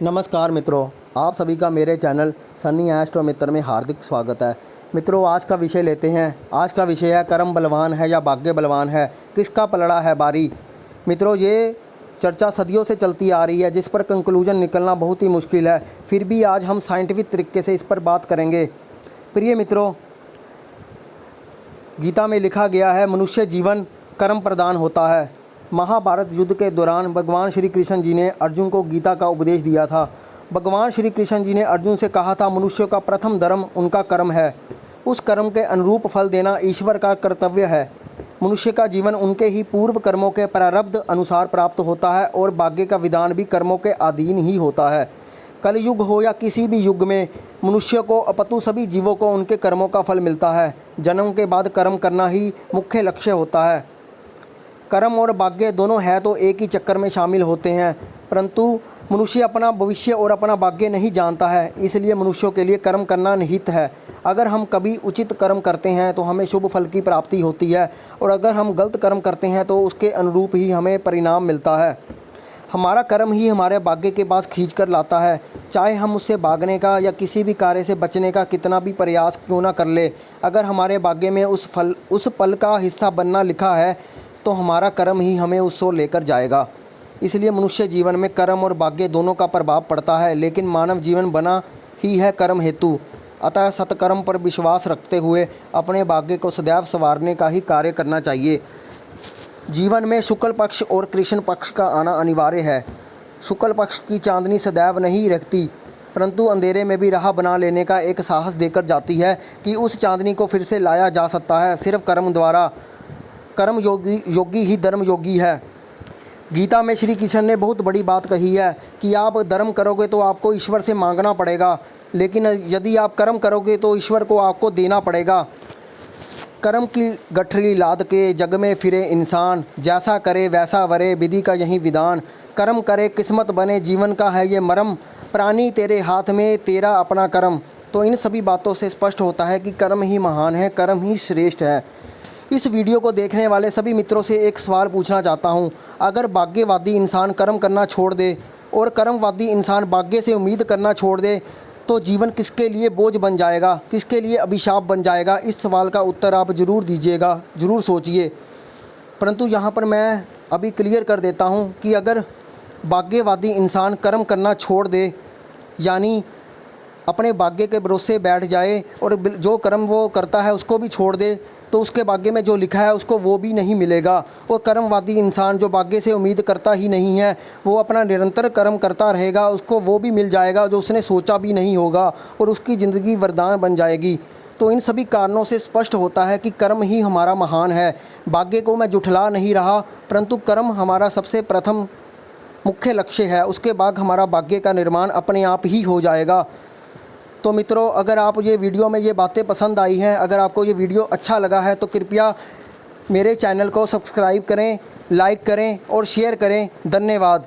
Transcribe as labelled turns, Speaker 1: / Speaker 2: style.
Speaker 1: नमस्कार मित्रों, आप सभी का मेरे चैनल सनी एस्ट्रो मित्र में हार्दिक स्वागत है। मित्रों, आज का विषय लेते हैं। आज का विषय है कर्म बलवान है या भाग्य बलवान है, किसका पलड़ा है भारी। मित्रों, ये चर्चा सदियों से चलती आ रही है जिस पर कंक्लूजन निकलना बहुत ही मुश्किल है। फिर भी आज हम साइंटिफिक तरीके से इस पर बात करेंगे। प्रिय मित्रों, गीता में लिखा गया है मनुष्य जीवन कर्म प्रधान होता है। महाभारत युद्ध के दौरान भगवान श्री कृष्ण जी ने अर्जुन को गीता का उपदेश दिया था। भगवान श्री कृष्ण जी ने अर्जुन से कहा था मनुष्यों का प्रथम धर्म उनका कर्म है। उस कर्म के अनुरूप फल देना ईश्वर का कर्तव्य है। मनुष्य का जीवन उनके ही पूर्व कर्मों के प्रारब्ध अनुसार प्राप्त होता है और भाग्य का विधान भी कर्मों के अधीन ही होता है। कलयुग हो या किसी भी युग में मनुष्य को अपितु सभी जीवों को उनके कर्मों का फल मिलता है। जन्म के बाद कर्म करना ही मुख्य लक्ष्य होता है। कर्म और भाग्य दोनों है तो एक ही चक्कर में शामिल होते हैं, परंतु मनुष्य अपना भविष्य और अपना भाग्य नहीं जानता है। इसलिए मनुष्यों के लिए कर्म करना निहित है। अगर हम कभी उचित कर्म करते हैं तो हमें शुभ फल की प्राप्ति होती है, और अगर हम गलत कर्म करते हैं तो उसके अनुरूप ही हमें परिणाम मिलता है। हमारा कर्म ही हमारे भाग्य के पास खींच कर लाता है। चाहे हम उससे भागने का या किसी भी कार्य से बचने का कितना भी प्रयास क्यों ना कर ले, अगर हमारे भाग्य में उस पल का हिस्सा बनना लिखा है तो हमारा कर्म ही हमें उसको लेकर जाएगा। इसलिए मनुष्य जीवन में कर्म और भाग्य दोनों का प्रभाव पड़ता है, लेकिन मानव जीवन बना ही है कर्म हेतु। अतः सत्कर्म पर विश्वास रखते हुए अपने भाग्य को सदैव संवारने का ही कार्य करना चाहिए। जीवन में शुक्ल पक्ष और कृष्ण पक्ष का आना अनिवार्य है। शुक्ल पक्ष की चांदनी सदैव नहीं रहती, परंतु अंधेरे में भी राह बना लेने का एक साहस देकर जाती है कि उस चांदनी को फिर से लाया जा सकता है सिर्फ कर्म द्वारा। कर्म योगी ही धर्म योगी है। गीता में श्री कृष्ण ने बहुत बड़ी बात कही है कि आप धर्म करोगे तो आपको ईश्वर से मांगना पड़ेगा, लेकिन यदि आप कर्म करोगे तो ईश्वर को आपको देना पड़ेगा। कर्म की गठरी लाद के जग में फिरे इंसान, जैसा करे वैसा वरे विधि का यही विधान। कर्म करे किस्मत बने जीवन का है ये मरम, प्राणी तेरे हाथ में तेरा अपना कर्म। तो इन सभी बातों से स्पष्ट होता है कि कर्म ही महान है, कर्म ही श्रेष्ठ है। इस वीडियो को देखने वाले सभी मित्रों से एक सवाल पूछना चाहता हूं। अगर भाग्यवादी इंसान कर्म करना छोड़ दे और कर्मवादी इंसान भाग्य से उम्मीद करना छोड़ दे तो जीवन किसके लिए बोझ बन जाएगा, किसके लिए अभिशाप बन जाएगा? इस सवाल का उत्तर आप ज़रूर दीजिएगा, ज़रूर सोचिए। परंतु यहाँ पर मैं अभी क्लियर कर देता हूँ कि अगर भाग्यवादी इंसान कर्म करना छोड़ दे, यानी अपने भाग्य के भरोसे बैठ जाए और जो कर्म वो करता है उसको भी छोड़ दे, तो उसके भाग्य में जो लिखा है उसको वो भी नहीं मिलेगा। और कर्मवादी इंसान जो भाग्य से उम्मीद करता ही नहीं है, वो अपना निरंतर कर्म करता रहेगा, उसको वो भी मिल जाएगा जो उसने सोचा भी नहीं होगा, और उसकी ज़िंदगी वरदान बन जाएगी। तो इन सभी कारणों से स्पष्ट होता है कि कर्म ही हमारा महान है। भाग्य को मैं जुठला नहीं रहा, परंतु कर्म हमारा सबसे प्रथम मुख्य लक्ष्य है। उसके बाद हमारा भाग्य का निर्माण अपने आप ही हो जाएगा। तो मित्रों, अगर आप ये वीडियो में ये बातें पसंद आई हैं, अगर आपको ये वीडियो अच्छा लगा है तो कृपया मेरे चैनल को सब्सक्राइब करें, लाइक करें और शेयर करें। धन्यवाद।